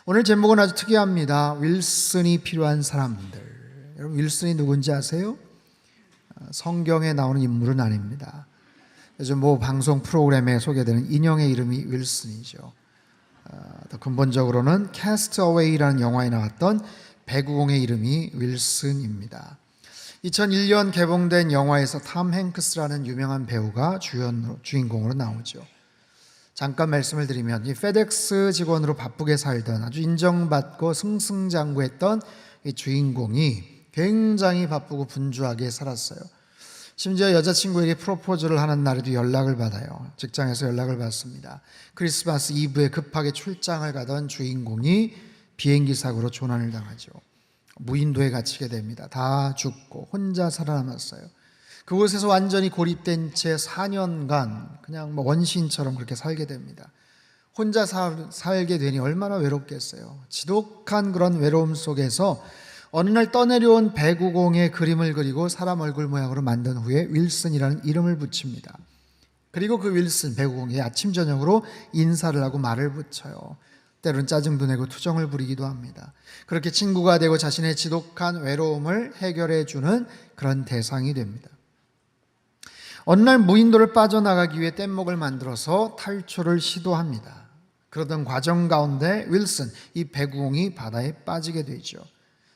오늘 제목은 아주 특이합니다. 윌슨이 필요한 사람들. 여러분 윌슨이 누군지 아세요? 성경에 나오는 인물은 아닙니다. 요즘 뭐 방송 프로그램에 소개되는 인형의 이름이 윌슨이죠. 더 근본적으로는 캐스트어웨이라는 영화에 나왔던 배구공의 이름이 윌슨입니다. 2001년 개봉된 영화에서 탐 행크스라는 유명한 배우가 주인공으로 나오죠. 잠깐 말씀을 드리면 이 페덱스 직원으로 바쁘게 살던 아주 인정받고 승승장구했던 이 주인공이 굉장히 바쁘고 분주하게 살았어요. 심지어 여자친구에게 프로포즈를 하는 날에도 연락을 받아요. 직장에서 연락을 받습니다. 크리스마스 이브에 급하게 출장을 가던 주인공이 비행기 사고로 조난을 당하죠. 무인도에 갇히게 됩니다. 다 죽고 혼자 살아남았어요. 그곳에서 완전히 고립된 채 4년간 그냥 뭐 원시인처럼 그렇게 살게 됩니다. 혼자 살게 되니 얼마나 외롭겠어요. 지독한 그런 외로움 속에서 어느 날 떠내려온 배구공의 그림을 그리고 사람 얼굴 모양으로 만든 후에 윌슨이라는 이름을 붙입니다. 그리고 그 윌슨 배구공이 아침 저녁으로 인사를 하고 말을 붙여요. 때로는 짜증도 내고 투정을 부리기도 합니다. 그렇게 친구가 되고 자신의 지독한 외로움을 해결해 주는 그런 대상이 됩니다. 어느 날 무인도를 빠져나가기 위해 뗏목을 만들어서 탈출을 시도합니다. 그러던 과정 가운데 윌슨, 이 배구공이 바다에 빠지게 되죠.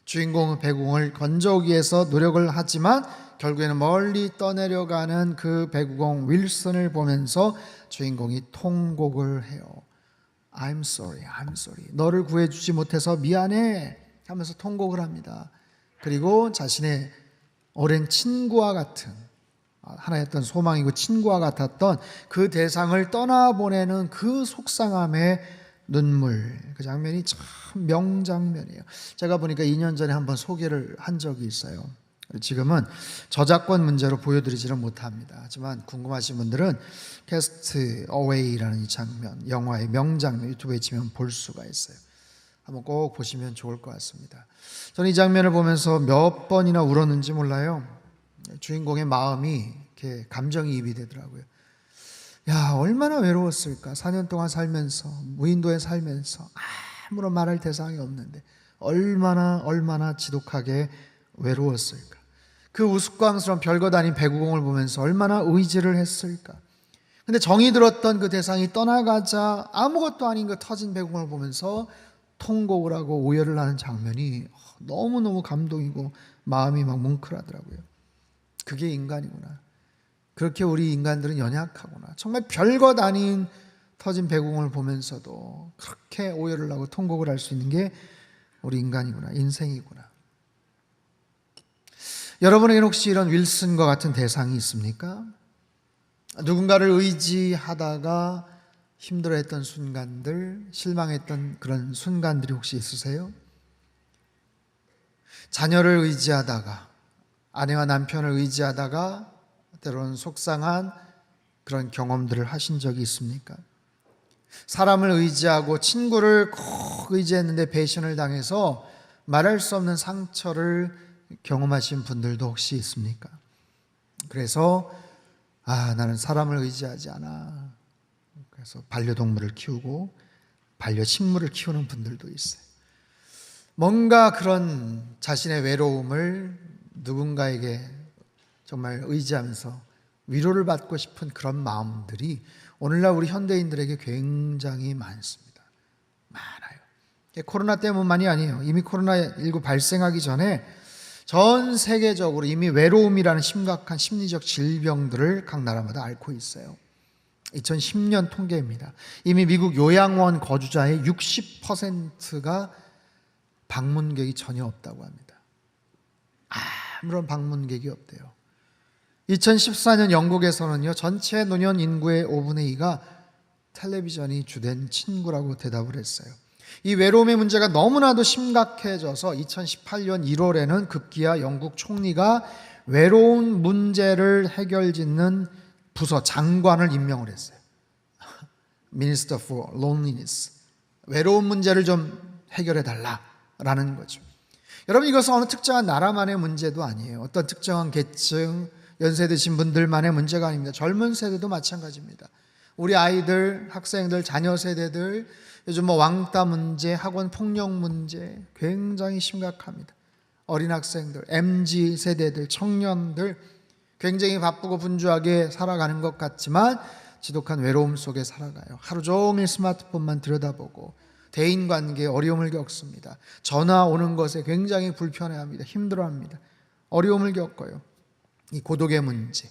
주인공은 배구공을 건져오기 위해서 노력을 하지만 결국에는 멀리 떠내려가는 그 배구공 윌슨을 보면서 주인공이 통곡을 해요. I'm sorry, I'm sorry. 너를 구해주지 못해서 미안해 하면서 통곡을 합니다. 그리고 자신의 오랜 친구와 같은 하나였던 소망이고 친구와 같았던 그 대상을 떠나보내는 그 속상함의 눈물, 그 장면이 참 명장면이에요. 제가 보니까 2년 전에 한번 소개를 한 적이 있어요. 지금은 저작권 문제로 보여드리지는 못합니다. 하지만 궁금하신 분들은 캐스트 어웨이라는 이 장면, 영화의 명장면 유튜브에 치면 볼 수가 있어요. 한번 꼭 보시면 좋을 것 같습니다. 저는 이 장면을 보면서 몇 번이나 울었는지 몰라요. 주인공의 마음이 이렇게 감정이입이 되더라고요. 야, 얼마나 외로웠을까. 4년 동안 살면서, 무인도에 살면서 아무런 말할 대상이 없는데 얼마나 지독하게 외로웠을까. 그 우스꽝스러운 별것 아닌 배구공을 보면서 얼마나 의지를 했을까. 근데 정이 들었던 그 대상이 떠나가자 아무것도 아닌 그 터진 배구공을 보면서 통곡을 하고 오열을 하는 장면이 너무너무 감동이고 마음이 막 뭉클하더라고요. 그게 인간이구나. 그렇게 우리 인간들은 연약하구나. 정말 별것 아닌 터진 배구공을 보면서도 그렇게 오열을 하고 통곡을 할 수 있는 게 우리 인간이구나. 인생이구나. 여러분에게는 혹시 이런 윌슨과 같은 대상이 있습니까? 누군가를 의지하다가 힘들어했던 순간들, 실망했던 그런 순간들이 혹시 있으세요? 자녀를 의지하다가, 아내와 남편을 의지하다가 때로는 속상한 그런 경험들을 하신 적이 있습니까? 사람을 의지하고 친구를 꼭 의지했는데 배신을 당해서 말할 수 없는 상처를 경험하신 분들도 혹시 있습니까? 그래서 나는 사람을 의지하지 않아. 그래서 반려동물을 키우고 반려식물을 키우는 분들도 있어요. 뭔가 그런 자신의 외로움을 누군가에게 정말 의지하면서 위로를 받고 싶은 그런 마음들이 오늘날 우리 현대인들에게 굉장히 많습니다. 많아요. 코로나 때문만이 아니에요. 이미 코로나19 발생하기 전에 전 세계적으로 이미 외로움이라는 심각한 심리적 질병들을 각 나라마다 앓고 있어요. 2010년 통계입니다. 이미 미국 요양원 거주자의 60%가 방문객이 전혀 없다고 합니다. 아무런 방문객이 없대요. 2014년 영국에서는요, 전체 노년 인구의 5분의 2가 텔레비전이 주된 친구라고 대답을 했어요. 이 외로움의 문제가 너무나도 심각해져서 2018년 1월에는 급기야 영국 총리가 외로운 문제를 해결짓는 부서 장관을 임명을 했어요. Minister for Loneliness. 외로운 문제를 좀 해결해 달라라는 거죠. 여러분, 이것은 어느 특정한 나라만의 문제도 아니에요. 어떤 특정한 계층, 연세 드신 분들만의 문제가 아닙니다. 젊은 세대도 마찬가지입니다. 우리 아이들, 학생들, 자녀 세대들 요즘 뭐 왕따 문제, 학원 폭력 문제 굉장히 심각합니다. 어린 학생들, MZ 세대들, 청년들 굉장히 바쁘고 분주하게 살아가는 것 같지만 지독한 외로움 속에 살아가요. 하루 종일 스마트폰만 들여다보고 대인관계에 어려움을 겪습니다. 전화 오는 것에 굉장히 불편해합니다. 힘들어합니다. 어려움을 겪어요. 이 고독의 문제.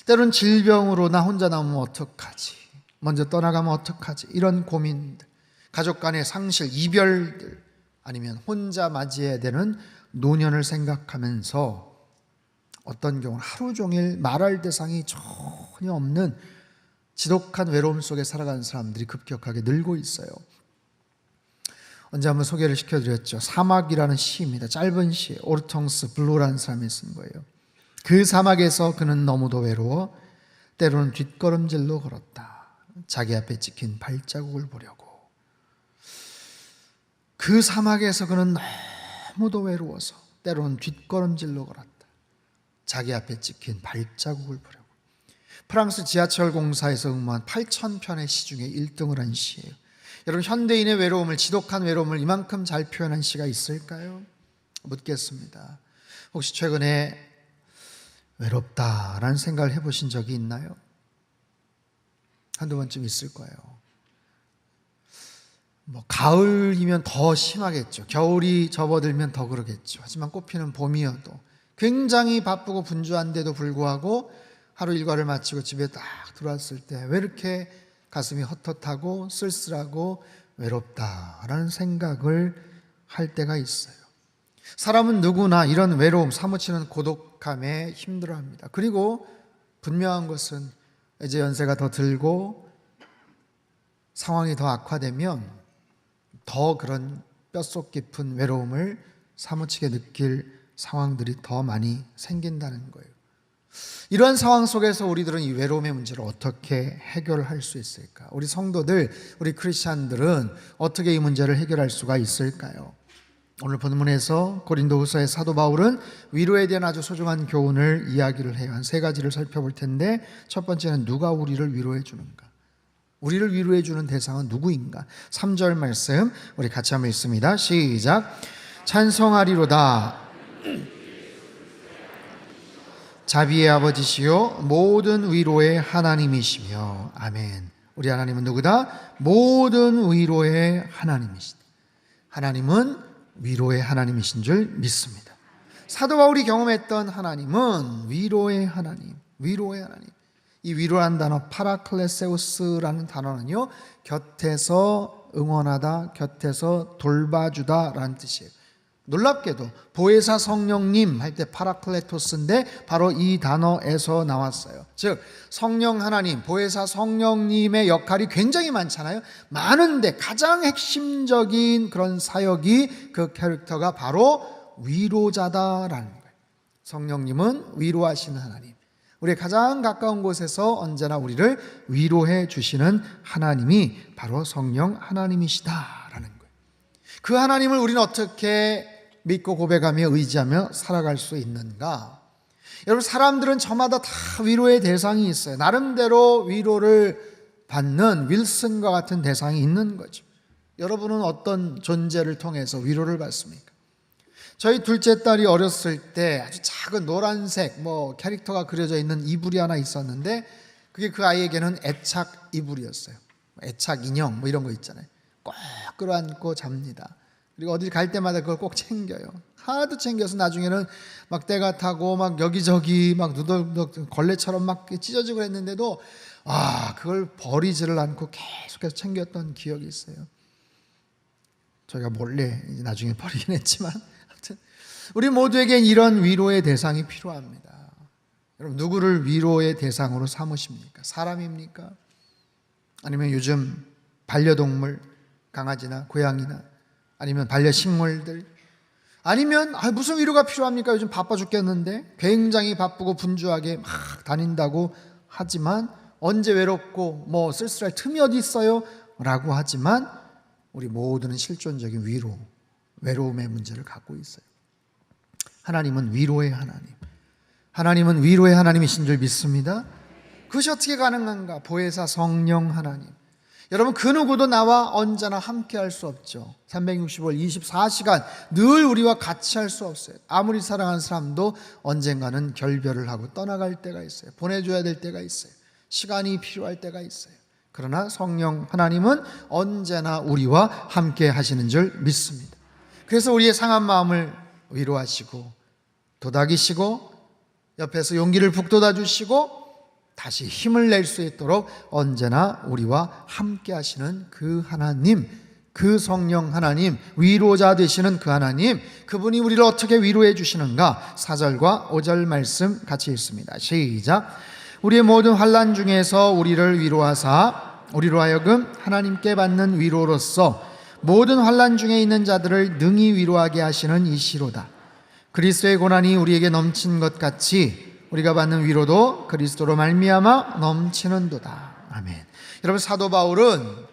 때론 질병으로 나 혼자 남으면 어떡하지? 먼저 떠나가면 어떡하지? 이런 고민들, 가족 간의 상실, 이별들, 아니면 혼자 맞이해야 되는 노년을 생각하면서 어떤 경우는 하루 종일 말할 대상이 전혀 없는 지독한 외로움 속에 살아가는 사람들이 급격하게 늘고 있어요. 언제 한번 소개를 시켜드렸죠. 사막이라는 시입니다. 짧은 시, 오르텅스 블루라는 사람이 쓴 거예요. 그 사막에서 그는 너무도 외로워 때로는 뒷걸음질로 걸었다. 자기 앞에 찍힌 발자국을 보려고. 그 사막에서 그는 너무도 외로워서 때로는 뒷걸음질로 걸었다. 자기 앞에 찍힌 발자국을 보려고. 프랑스 지하철 공사에서 응모한 8,000편의 시 중에 1등을 한 시예요. 여러분, 현대인의 외로움을, 지독한 외로움을 이만큼 잘 표현한 시가 있을까요? 묻겠습니다. 혹시 최근에 외롭다라는 생각을 해보신 적이 있나요? 한두 번쯤 있을 거예요. 가을이면 더 심하겠죠. 겨울이 접어들면 더 그러겠죠. 하지만 꽃피는 봄이어도 굉장히 바쁘고 분주한데도 불구하고 하루 일과를 마치고 집에 딱 들어왔을 때 왜 이렇게 가슴이 헛헛하고 쓸쓸하고 외롭다라는 생각을 할 때가 있어요. 사람은 누구나 이런 외로움, 사무치는 고독함에 힘들어합니다. 그리고 분명한 것은 이제 연세가 더 들고 상황이 더 악화되면 더 그런 뼛속 깊은 외로움을 사무치게 느낄 상황들이 더 많이 생긴다는 거예요. 이러한 상황 속에서 우리들은 이 외로움의 문제를 어떻게 해결할 수 있을까? 우리 성도들, 우리 크리스찬들은 어떻게 이 문제를 해결할 수가 있을까요? 오늘 본문에서 고린도후서의 사도 바울은 위로에 대한 아주 소중한 교훈을 이야기를 해요. 한 세 가지를 살펴볼 텐데, 첫 번째는 누가 우리를 위로해 주는가? 우리를 위로해 주는 대상은 누구인가? 3절 말씀 우리 같이 한번 읽습니다. 시작. 찬송하리로다. 자비의 아버지시요 모든 위로의 하나님이시며. 아멘. 우리 하나님은 누구다? 모든 위로의 하나님이시다. 하나님은 위로의 하나님이신 줄 믿습니다. 사도 바울이 경험했던 하나님은 위로의 하나님, 위로의 하나님. 이 위로라는 단어, 파라클레세우스라는 단어는요, 곁에서 응원하다, 곁에서 돌봐주다 라는 뜻이에요. 놀랍게도 보혜사 성령님 할 때 파라클레토스인데 바로 이 단어에서 나왔어요. 즉 성령 하나님, 보혜사 성령님의 역할이 굉장히 많잖아요. 많은데 가장 핵심적인 그런 사역이, 그 캐릭터가 바로 위로자다라는 거예요. 성령님은 위로하시는 하나님, 우리의 가장 가까운 곳에서 언제나 우리를 위로해 주시는 하나님이 바로 성령 하나님이시다라는 거예요. 그 하나님을 우리는 어떻게 믿고 고백하며 의지하며 살아갈 수 있는가? 여러분, 사람들은 저마다 다 위로의 대상이 있어요. 나름대로 위로를 받는 윌슨과 같은 대상이 있는 거죠. 여러분은 어떤 존재를 통해서 위로를 받습니까? 저희 둘째 딸이 어렸을 때 아주 작은 노란색 캐릭터가 그려져 있는 이불이 하나 있었는데, 그게 그 아이에게는 애착 이불이었어요. 애착 인형 이런 거 있잖아요. 꼭 끌어안고 잡니다. 그리고 어디 갈 때마다 그걸 꼭 챙겨요. 하도 챙겨서 나중에는 막 때가 타고 막 여기저기 막 누덜누덜 걸레처럼 막 찢어지고 했는데도 그걸 버리지를 않고 계속해서 챙겼던 기억이 있어요. 저희가 몰래 이제 나중에 버리긴 했지만, 아무튼 우리 모두에겐 이런 위로의 대상이 필요합니다. 여러분, 누구를 위로의 대상으로 삼으십니까? 사람입니까? 아니면 요즘 반려동물, 강아지나 고양이나 아니면 반려식물들, 아니면 무슨 위로가 필요합니까? 요즘 바빠 죽겠는데, 굉장히 바쁘고 분주하게 막 다닌다고 하지만 언제 외롭고 쓸쓸할 틈이 어디 있어요? 라고 하지만 우리 모두는 실존적인 위로, 외로움의 문제를 갖고 있어요. 하나님은 위로의 하나님, 하나님은 위로의 하나님이신 줄 믿습니다. 그것이 어떻게 가능한가? 보혜사 성령 하나님. 여러분, 그 누구도 나와 언제나 함께 할 수 없죠. 365일 24시간 늘 우리와 같이 할 수 없어요. 아무리 사랑하는 사람도 언젠가는 결별을 하고 떠나갈 때가 있어요. 보내줘야 될 때가 있어요. 시간이 필요할 때가 있어요. 그러나 성령 하나님은 언제나 우리와 함께 하시는 줄 믿습니다. 그래서 우리의 상한 마음을 위로하시고 도닥이시고 옆에서 용기를 북돋아 주시고 다시 힘을 낼 수 있도록 언제나 우리와 함께 하시는 그 하나님, 그 성령 하나님, 위로자 되시는 그 하나님, 그분이 우리를 어떻게 위로해 주시는가? 4절과 5절 말씀 같이 읽습니다. 시작. 우리의 모든 환난 중에서 우리를 위로하사 우리로 하여금 하나님께 받는 위로로서 모든 환난 중에 있는 자들을 능히 위로하게 하시는 이시로다. 그리스도의 고난이 우리에게 넘친 것 같이 우리가 받는 위로도 그리스도로 말미암아 넘치는도다. 아멘. 여러분, 사도 바울은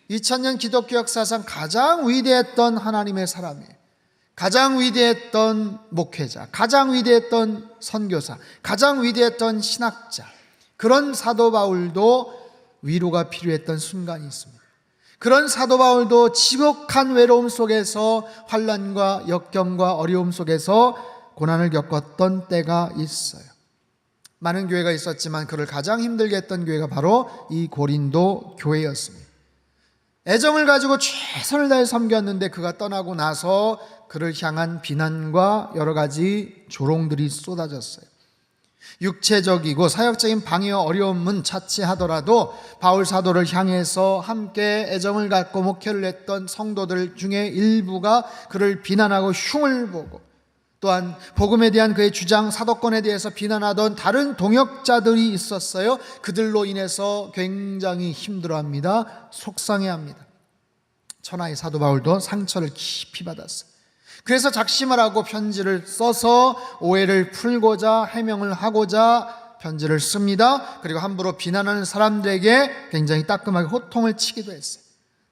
2000년 기독교 역사상 가장 위대했던 하나님의 사람이에요. 가장 위대했던 목회자, 가장 위대했던 선교사, 가장 위대했던 신학자. 그런 사도 바울도 위로가 필요했던 순간이 있습니다. 그런 사도 바울도 지극한 외로움 속에서 환난과 역경과 어려움 속에서 고난을 겪었던 때가 있어요. 많은 교회가 있었지만 그를 가장 힘들게 했던 교회가 바로 이 고린도 교회였습니다. 애정을 가지고 최선을 다해 섬겼는데 그가 떠나고 나서 그를 향한 비난과 여러 가지 조롱들이 쏟아졌어요. 육체적이고 사역적인 방해와 어려움은 차치하더라도 바울 사도를 향해서 함께 애정을 갖고 목회를 했던 성도들 중에 일부가 그를 비난하고 흉을 보고, 또한 복음에 대한 그의 주장, 사도권에 대해서 비난하던 다른 동역자들이 있었어요. 그들로 인해서 굉장히 힘들어합니다. 속상해합니다. 천하의 사도 바울도 상처를 깊이 받았어요. 그래서 작심을 하고 편지를 써서 오해를 풀고자, 해명을 하고자 편지를 씁니다. 그리고 함부로 비난하는 사람들에게 굉장히 따끔하게 호통을 치기도 했어요.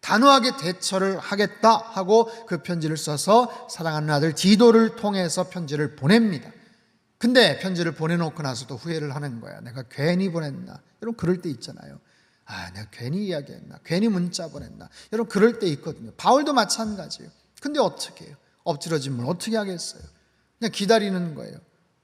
단호하게 대처를 하겠다 하고 그 편지를 써서 사랑하는 아들 디도를 통해서 편지를 보냅니다. 근데 편지를 보내놓고 나서도 후회를 하는 거야. 내가 괜히 보냈나? 여러분, 그럴 때 있잖아요. 내가 괜히 이야기했나? 괜히 문자 보냈나? 여러분, 그럴 때 있거든요. 바울도 마찬가지예요. 근데 어떻게 해요? 엎드러지면 어떻게 하겠어요? 그냥 기다리는 거예요.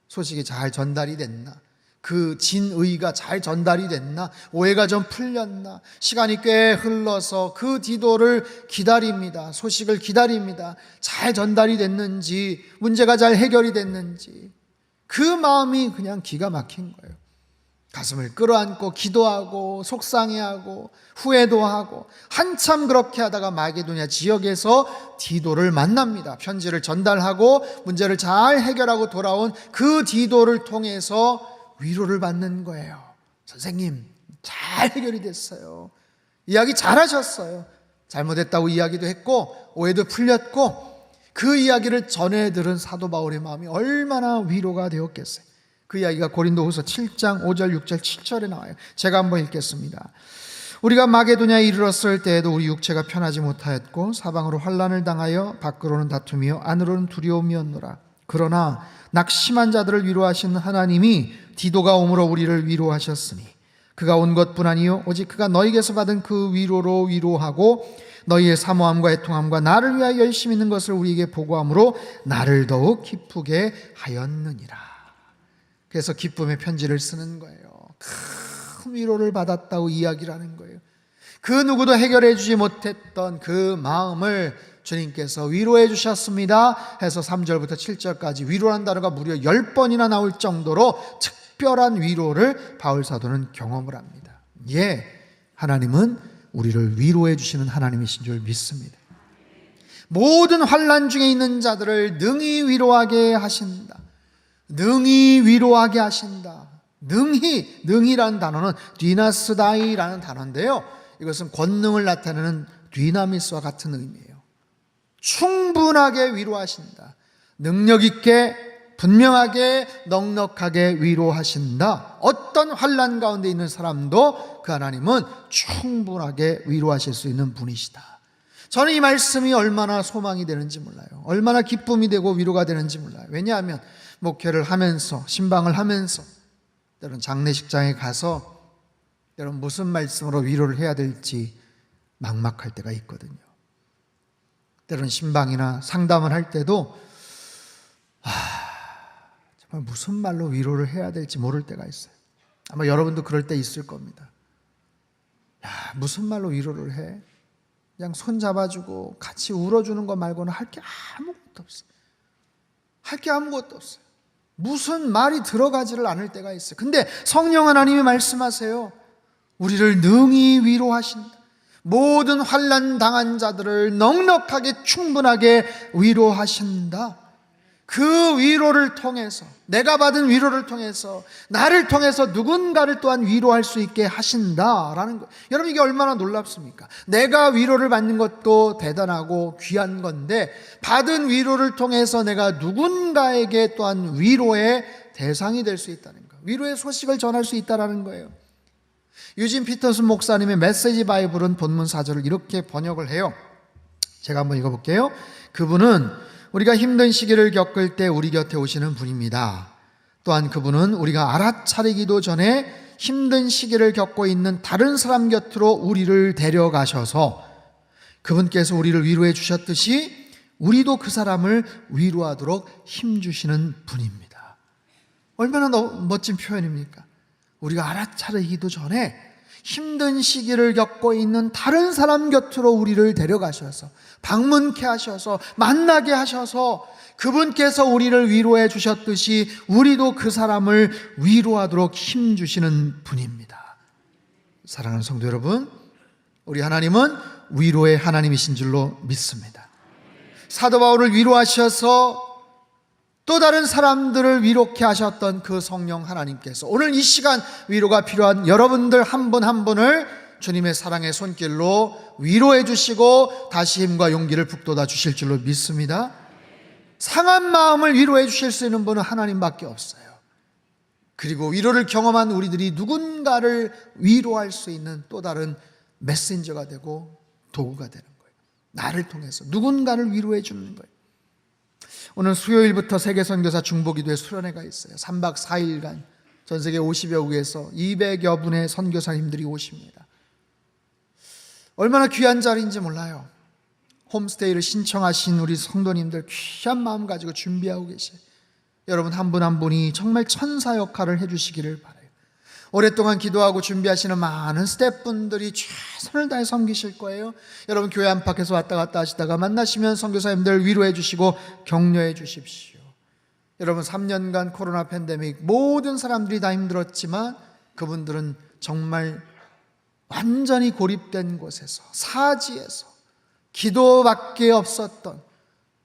소식이 잘 전달이 됐나? 그 진의가 잘 전달이 됐나? 오해가 좀 풀렸나? 시간이 꽤 흘러서 그 디도를 기다립니다. 소식을 기다립니다. 잘 전달이 됐는지, 문제가 잘 해결이 됐는지. 그 마음이 그냥 기가 막힌 거예요. 가슴을 끌어안고 기도하고 속상해하고 후회도 하고 한참 그렇게 하다가 마게도냐 지역에서 디도를 만납니다. 편지를 전달하고 문제를 잘 해결하고 돌아온 그 디도를 통해서 위로를 받는 거예요. 선생님, 잘 해결이 됐어요. 이야기 잘하셨어요. 잘못했다고 이야기도 했고 오해도 풀렸고, 그 이야기를 전해 들은 사도 바울의 마음이 얼마나 위로가 되었겠어요. 그 이야기가 고린도후서 7장 5절 6절 7절에 나와요. 제가 한번 읽겠습니다. 우리가 마게도냐에 이르렀을 때에도 우리 육체가 편하지 못하였고 사방으로 환난을 당하여 밖으로는 다툼이요 안으로는 두려움이었노라. 그러나 낙심한 자들을 위로하신 하나님이 디도가 오므로 우리를 위로하셨으니 그가 온 것뿐 아니요 오직 그가 너희에게서 받은 그 위로로 위로하고 너희의 사모함과 애통함과 나를 위하여 열심히 있는 것을 우리에게 보고함으로 나를 더욱 기쁘게 하였느니라. 그래서 기쁨의 편지를 쓰는 거예요. 큰 위로를 받았다고 이야기를 하는 거예요. 그 누구도 해결해 주지 못했던 그 마음을 주님께서 위로해 주셨습니다 해서 3절부터 7절까지 위로라는 단어가 무려 10번이나 나올 정도로 특별한 위로를 바울 사도는 경험을 합니다. 예, 하나님은 우리를 위로해 주시는 하나님이신 줄 믿습니다. 모든 환난 중에 있는 자들을 능히 위로하게 하신다. 능히 위로하게 하신다. 능히라는 단어는 디나스다이라는 단어인데요, 이것은 권능을 나타내는 디나미스와 같은 의미예요. 충분하게 위로하신다. 능력 있게, 분명하게, 넉넉하게 위로하신다. 어떤 환난 가운데 있는 사람도 그 하나님은 충분하게 위로하실 수 있는 분이시다. 저는 이 말씀이 얼마나 소망이 되는지 몰라요. 얼마나 기쁨이 되고 위로가 되는지 몰라요. 왜냐하면 목회를 하면서, 신방을 하면서 때로는 장례식장에 가서 여러분, 무슨 말씀으로 위로를 해야 될지 막막할 때가 있거든요. 때로는 신방이나 상담을 할 때도 정말 무슨 말로 위로를 해야 될지 모를 때가 있어요. 아마 여러분도 그럴 때 있을 겁니다. 무슨 말로 위로를 해? 그냥 손 잡아주고 같이 울어주는 것 말고는 할 게 아무것도 없어요. 할 게 아무것도 없어요. 무슨 말이 들어가지를 않을 때가 있어요. 근데 성령 하나님이 말씀하세요. 우리를 능히 위로하신다. 모든 환난 당한 자들을 넉넉하게 충분하게 위로하신다. 그 위로를 통해서, 내가 받은 위로를 통해서, 나를 통해서 누군가를 또한 위로할 수 있게 하신다라는 거예요. 여러분, 이게 얼마나 놀랍습니까? 내가 위로를 받는 것도 대단하고 귀한 건데, 받은 위로를 통해서 내가 누군가에게 또한 위로의 대상이 될 수 있다는 거예요. 위로의 소식을 전할 수 있다는 거예요. 유진 피터슨 목사님의 메시지 바이블은 본문 4절을 이렇게 번역을 해요. 제가 한번 읽어볼게요. 그분은 우리가 힘든 시기를 겪을 때 우리 곁에 오시는 분입니다. 또한 그분은 우리가 알아차리기도 전에 힘든 시기를 겪고 있는 다른 사람 곁으로 우리를 데려가셔서 그분께서 우리를 위로해 주셨듯이 우리도 그 사람을 위로하도록 힘주시는 분입니다. 얼마나 멋진 표현입니까? 우리가 알아차리기도 전에 힘든 시기를 겪고 있는 다른 사람 곁으로 우리를 데려가셔서 방문케 하셔서 만나게 하셔서 그분께서 우리를 위로해 주셨듯이 우리도 그 사람을 위로하도록 힘주시는 분입니다. 사랑하는 성도 여러분, 우리 하나님은 위로의 하나님이신 줄로 믿습니다. 사도 바울을 위로하셔서 또 다른 사람들을 위로케 하셨던 그 성령 하나님께서 오늘 이 시간 위로가 필요한 여러분들 한 분 한 분을 주님의 사랑의 손길로 위로해 주시고 다시 힘과 용기를 북돋아 주실 줄로 믿습니다. 상한 마음을 위로해 주실 수 있는 분은 하나님밖에 없어요. 그리고 위로를 경험한 우리들이 누군가를 위로할 수 있는 또 다른 메신저가 되고 도구가 되는 거예요. 나를 통해서 누군가를 위로해 주는 거예요. 오늘 수요일부터 세계선교사 중보기도회 수련회가 있어요. 3박 4일간 전 세계 50여 국에서 200여 분의 선교사님들이 오십니다. 얼마나 귀한 자리인지 몰라요. 홈스테이를 신청하신 우리 성도님들 귀한 마음 가지고 준비하고 계세요. 여러분 한 분 한 분이 정말 천사 역할을 해주시기를 바라요. 오랫동안 기도하고 준비하시는 많은 스태프분들이 최선을 다해 섬기실 거예요. 여러분 교회 안팎에서 왔다 갔다 하시다가 만나시면 선교사님들 위로해 주시고 격려해 주십시오. 여러분 3년간 코로나 팬데믹 모든 사람들이 다 힘들었지만 그분들은 정말 완전히 고립된 곳에서 사지에서 기도밖에 없었던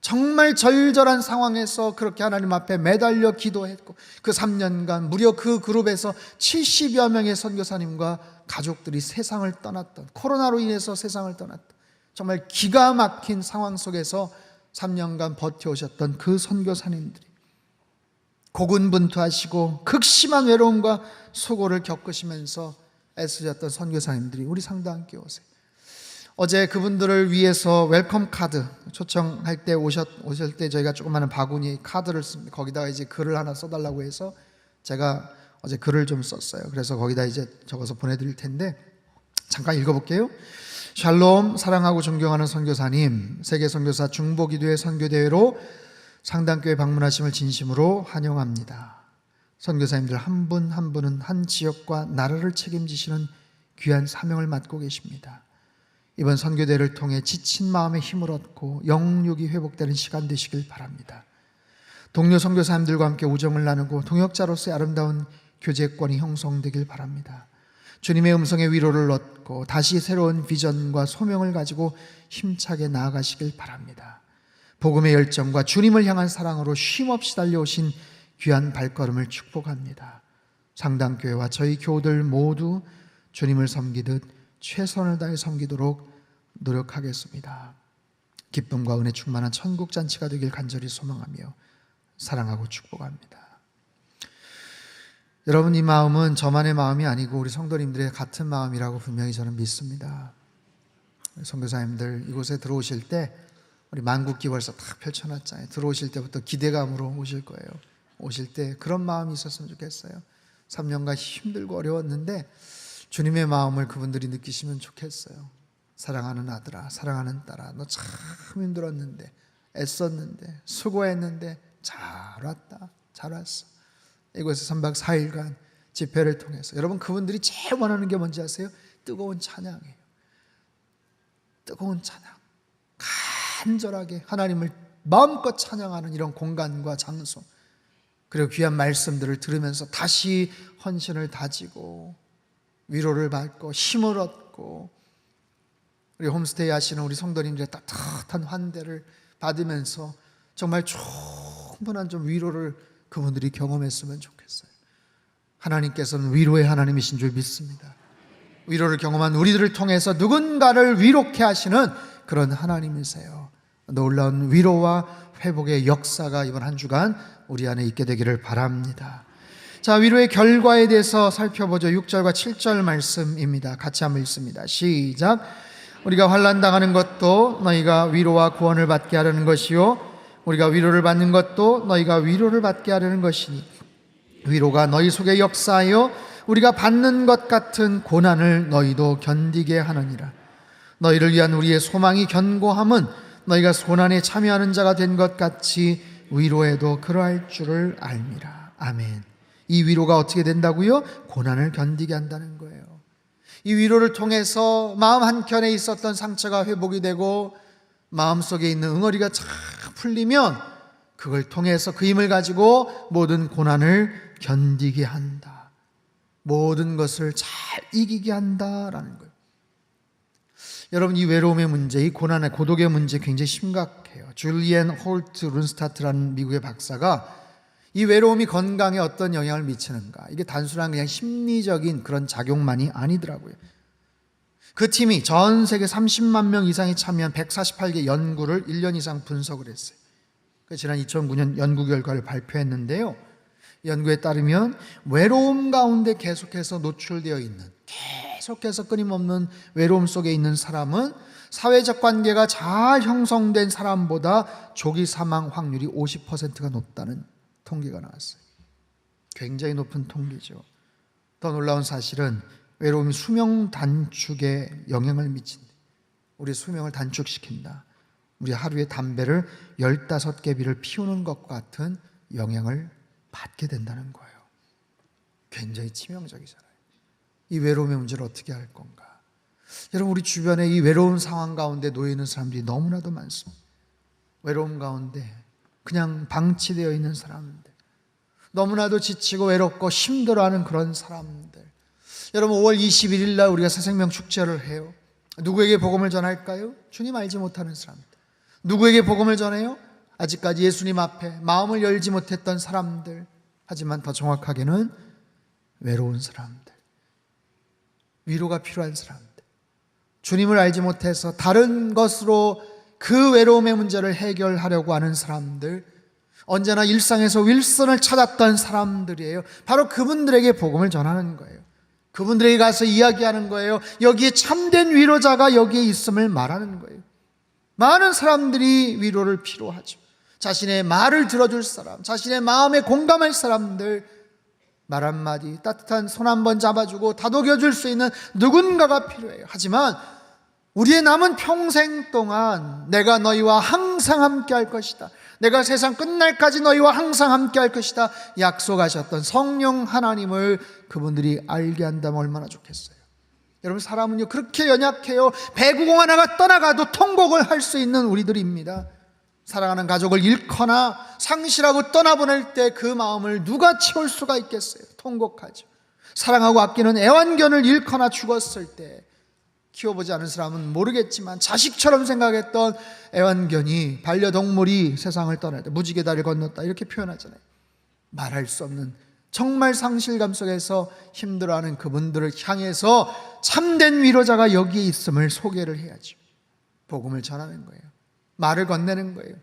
정말 절절한 상황에서 그렇게 하나님 앞에 매달려 기도했고 그 3년간 무려 그 그룹에서 70여 명의 선교사님과 가족들이 세상을 떠났던, 코로나로 인해서 세상을 떠났던 정말 기가 막힌 상황 속에서 3년간 버텨오셨던 그 선교사님들이 고군분투하시고 극심한 외로움과 수고를 겪으시면서 애쓰셨던 선교사님들이 우리 상도 함께 오세요. 어제 그분들을 위해서 웰컴 카드 초청할 때 오실 때 저희가 조그마한 바구니 카드를 씁니다. 거기다가 이제 글을 하나 써달라고 해서 제가 어제 글을 좀 썼어요. 그래서 거기다 이제 적어서 보내드릴 텐데 잠깐 읽어볼게요. 샬롬, 사랑하고 존경하는 선교사님, 세계선교사 중보기도회 선교대회로 상당교회 방문하심을 진심으로 환영합니다. 선교사님들 한 분 한 분은 한 지역과 나라를 책임지시는 귀한 사명을 맡고 계십니다. 이번 선교대회를 통해 지친 마음에 힘을 얻고 영육이 회복되는 시간 되시길 바랍니다. 동료 선교사님들과 함께 우정을 나누고 동역자로서의 아름다운 교제권이 형성되길 바랍니다. 주님의 음성의 위로를 얻고 다시 새로운 비전과 소명을 가지고 힘차게 나아가시길 바랍니다. 복음의 열정과 주님을 향한 사랑으로 쉼없이 달려오신 귀한 발걸음을 축복합니다. 상당교회와 저희 교우들 모두 주님을 섬기듯 최선을 다해 섬기도록 노력하겠습니다. 기쁨과 은혜 충만한 천국잔치가 되길 간절히 소망하며 사랑하고 축복합니다. 여러분 이 마음은 저만의 마음이 아니고 우리 성도님들의 같은 마음이라고 분명히 저는 믿습니다. 선교사님들 이곳에 들어오실 때 우리 만국기벌서 다 펼쳐놨잖아요. 들어오실 때부터 기대감으로 오실 거예요. 오실 때 그런 마음이 있었으면 좋겠어요. 3년간 힘들고 어려웠는데 주님의 마음을 그분들이 느끼시면 좋겠어요. 사랑하는 아들아, 사랑하는 딸아, 너 참 힘들었는데, 애썼는데, 수고했는데 잘 왔다, 잘 왔어. 이곳에 3박 4일간 집회를 통해서 여러분, 그분들이 제일 원하는 게 뭔지 아세요? 뜨거운 찬양이에요. 뜨거운 찬양, 간절하게 하나님을 마음껏 찬양하는 이런 공간과 장소, 그리고 귀한 말씀들을 들으면서 다시 헌신을 다지고 위로를 받고 힘을 얻고, 우리 홈스테이 하시는 우리 성도님들의 따뜻한 환대를 받으면서 정말 충분한 좀 위로를 그분들이 경험했으면 좋겠어요. 하나님께서는 위로의 하나님이신 줄 믿습니다. 위로를 경험한 우리들을 통해서 누군가를 위롭게 하시는 그런 하나님이세요. 놀라운 위로와 회복의 역사가 이번 한 주간 우리 안에 있게 되기를 바랍니다. 자, 위로의 결과에 대해서 살펴보죠. 6절과 7절 말씀입니다. 같이 한번 읽습니다. 시작. 우리가 환난 당하는 것도 너희가 위로와 구원을 받게 하려는 것이요, 우리가 위로를 받는 것도 너희가 위로를 받게 하려는 것이니, 위로가 너희 속에 역사하여 우리가 받는 것 같은 고난을 너희도 견디게 하느니라. 너희를 위한 우리의 소망이 견고함은 너희가 고난에 참여하는 자가 된 것 같이 위로에도 그러할 줄을 알미라. 아멘. 이 위로가 어떻게 된다고요? 고난을 견디게 한다는 거예요. 이 위로를 통해서 마음 한켠에 있었던 상처가 회복이 되고 마음속에 있는 응어리가 쫙 풀리면 그걸 통해서 그 힘을 가지고 모든 고난을 견디게 한다. 모든 것을 잘 이기게 한다라는 거예요. 여러분, 이 외로움의 문제, 이 고난의 고독의 문제 굉장히 심각해요. 줄리엔 홀트 룬스타트라는 미국의 박사가 이 외로움이 건강에 어떤 영향을 미치는가, 이게 단순한 그냥 심리적인 그런 작용만이 아니더라고요. 그 팀이 전 세계 30만 명 이상이 참여한 148개 연구를 1년 이상 분석을 했어요. 지난 2009년 연구 결과를 발표했는데요, 연구에 따르면 외로움 가운데 계속해서 노출되어 있는, 계속해서 끊임없는 외로움 속에 있는 사람은 사회적 관계가 잘 형성된 사람보다 조기 사망 확률이 50%가 높다는 통계가 나왔어요. 굉장히 높은 통계죠. 더 놀라운 사실은 외로움이 수명 단축에 영향을 미친다. 우리 수명을 단축시킨다. 우리 하루에 담배를 15개비를 피우는 것과 같은 영향을 받게 된다는 거예요. 굉장히 치명적이잖아요. 이 외로움의 문제를 어떻게 할 건가? 여러분, 우리 주변에 이 외로운 상황 가운데 놓여 있는 사람들이 너무나도 많습니다. 외로움 가운데 그냥 방치되어 있는 사람들, 너무나도 지치고 외롭고 힘들어하는 그런 사람들. 여러분, 5월 21일 날 우리가 새생명 축제를 해요. 누구에게 복음을 전할까요? 주님 알지 못하는 사람들. 누구에게 복음을 전해요? 아직까지 예수님 앞에 마음을 열지 못했던 사람들. 하지만 더 정확하게는 외로운 사람들, 위로가 필요한 사람들, 주님을 알지 못해서 다른 것으로 그 외로움의 문제를 해결하려고 하는 사람들, 언제나 일상에서 윌슨을 찾았던 사람들이에요. 바로 그분들에게 복음을 전하는 거예요. 그분들에게 가서 이야기하는 거예요. 여기에 참된 위로자가 여기에 있음을 말하는 거예요. 많은 사람들이 위로를 필요하죠. 자신의 말을 들어줄 사람, 자신의 마음에 공감할 사람들, 말 한마디, 따뜻한 손 한번 잡아주고 다독여줄 수 있는 누군가가 필요해요. 하지만 우리의 남은 평생 동안 내가 너희와 항상 함께 할 것이다, 내가 세상 끝날까지 너희와 항상 함께 할 것이다 약속하셨던 성령 하나님을 그분들이 알게 한다면 얼마나 좋겠어요. 여러분, 사람은요 그렇게 연약해요. 배구공 하나가 떠나가도 통곡을 할 수 있는 우리들입니다. 사랑하는 가족을 잃거나 상실하고 떠나보낼 때 그 마음을 누가 채울 수가 있겠어요? 통곡하죠. 사랑하고 아끼는 애완견을 잃거나 죽었을 때 키워보지 않은 사람은 모르겠지만 자식처럼 생각했던 애완견이, 반려동물이 세상을 떠날 때 무지개 다리를 건넜다 이렇게 표현하잖아요. 말할 수 없는 정말 상실감 속에서 힘들어하는 그분들을 향해서 참된 위로자가 여기에 있음을 소개를 해야죠. 복음을 전하는 거예요. 말을 건네는 거예요.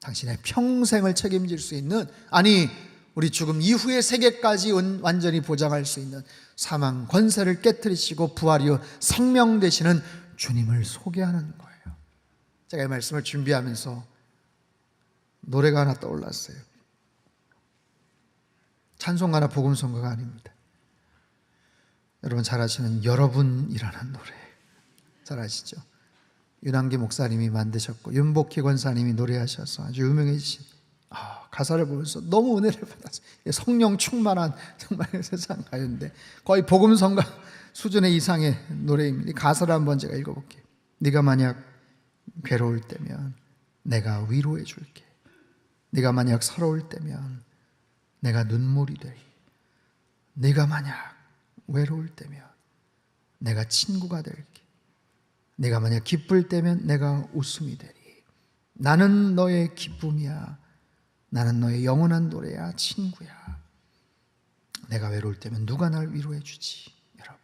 당신의 평생을 책임질 수 있는, 아니 우리 죽음 이후의 세계까지 완전히 보장할 수 있는 사망 권세를 깨트리시고 부활이요 생명 되시는 주님을 소개하는 거예요. 제가 이 말씀을 준비하면서 노래가 하나 떠올랐어요. 찬송가나 복음성가가 아닙니다. 여러분 잘 아시는 여러분이라는 노래 잘 아시죠? 윤한기 목사님이 만드셨고 윤복희 권사님이 노래하셔서 아주 유명해지신 가사를 보면서 너무 은혜를 받았어요. 성령 충만한 정말 세상 가요인데 거의 복음성가 수준의 이상의 노래입니다. 이 가사를 한번 제가 읽어볼게요. 네가 만약 괴로울 때면 내가 위로해 줄게. 네가 만약 서러울 때면 내가 눈물이 되리. 네가 만약 외로울 때면 내가 친구가 될게. 네가 만약 기쁠 때면 내가 웃음이 되리. 나는 너의 기쁨이야. 나는 너의 영원한 노래야, 친구야. 내가 외로울 때면 누가 날 위로해 주지? 여러분,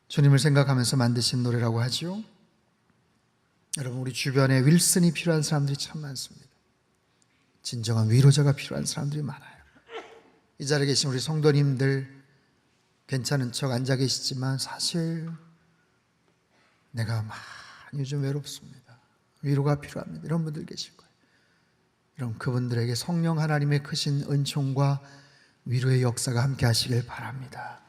주님을 생각하면서 만드신 노래라고 하죠. 여러분, 우리 주변에 윌슨이 필요한 사람들이 참 많습니다. 진정한 위로자가 필요한 사람들이 많아요. 이 자리에 계신 우리 성도님들 괜찮은 척 앉아 계시지만 사실 내가 많이 요즘 외롭습니다. 위로가 필요합니다. 이런 분들 계실 거예요. 여러분, 그분들에게 성령 하나님의 크신 은총과 위로의 역사가 함께 하시길 바랍니다.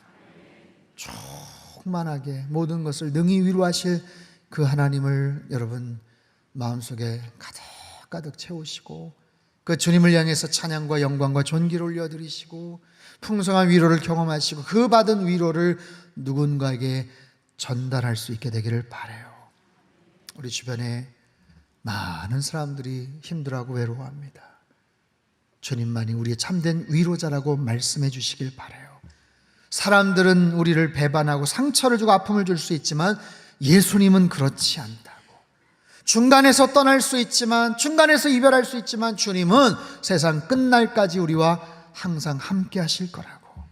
충만하게 모든 것을 능히 위로하실 그 하나님을 여러분 마음속에 가득 채우시고 그 주님을 향해서 찬양과 영광과 존귀를 올려드리시고 풍성한 위로를 경험하시고 그 받은 위로를 누군가에게 전달할 수 있게 되기를 바라요. 우리 주변에 많은 사람들이 힘들어하고 외로워합니다. 주님만이 우리의 참된 위로자라고 말씀해 주시길 바라요. 사람들은 우리를 배반하고 상처를 주고 아픔을 줄 수 있지만 예수님은 그렇지 않다고. 중간에서 떠날 수 있지만, 중간에서 이별할 수 있지만 주님은 세상 끝날까지 우리와 항상 함께 하실 거라고.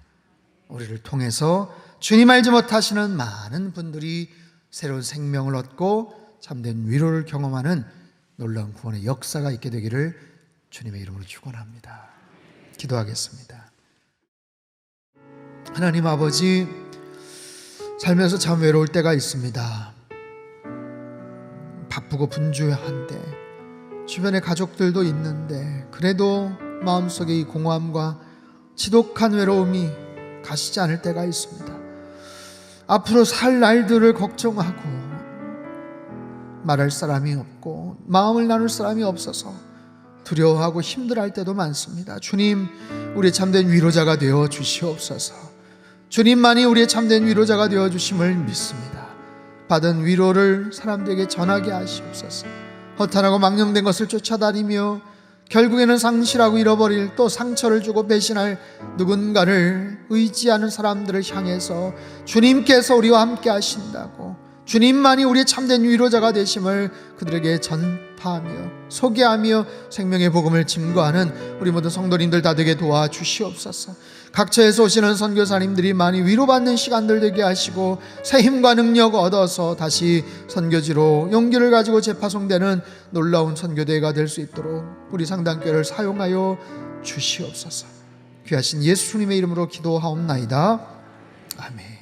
우리를 통해서 주님 알지 못하시는 많은 분들이 새로운 생명을 얻고 참된 위로를 경험하는 놀라운 구원의 역사가 있게 되기를 주님의 이름으로 축원합니다. 기도하겠습니다. 하나님 아버지, 살면서 참 외로울 때가 있습니다. 바쁘고 분주한데 주변에 가족들도 있는데 그래도 마음속에 이 공허함과 지독한 외로움이 가시지 않을 때가 있습니다. 앞으로 살 날들을 걱정하고 말할 사람이 없고 마음을 나눌 사람이 없어서 두려워하고 힘들어할 때도 많습니다. 주님, 우리의 참된 위로자가 되어 주시옵소서. 주님만이 우리의 참된 위로자가 되어 주심을 믿습니다. 받은 위로를 사람들에게 전하게 하시옵소서. 허탄하고 망령된 것을 쫓아다니며 결국에는 상실하고 잃어버릴, 또 상처를 주고 배신할 누군가를 의지하는 사람들을 향해서 주님께서 우리와 함께 하신다고, 주님만이 우리의 참된 위로자가 되심을 그들에게 전파하며 소개하며 생명의 복음을 증거하는 우리 모든 성도님들 다 되게 도와주시옵소서. 각처에서 오시는 선교사님들이 많이 위로받는 시간들 되게 하시고 새 힘과 능력 얻어서 다시 선교지로 용기를 가지고 재파송되는 놀라운 선교대회가 될 수 있도록 우리 상당교회를 사용하여 주시옵소서. 귀하신 예수님의 이름으로 기도하옵나이다. 아멘.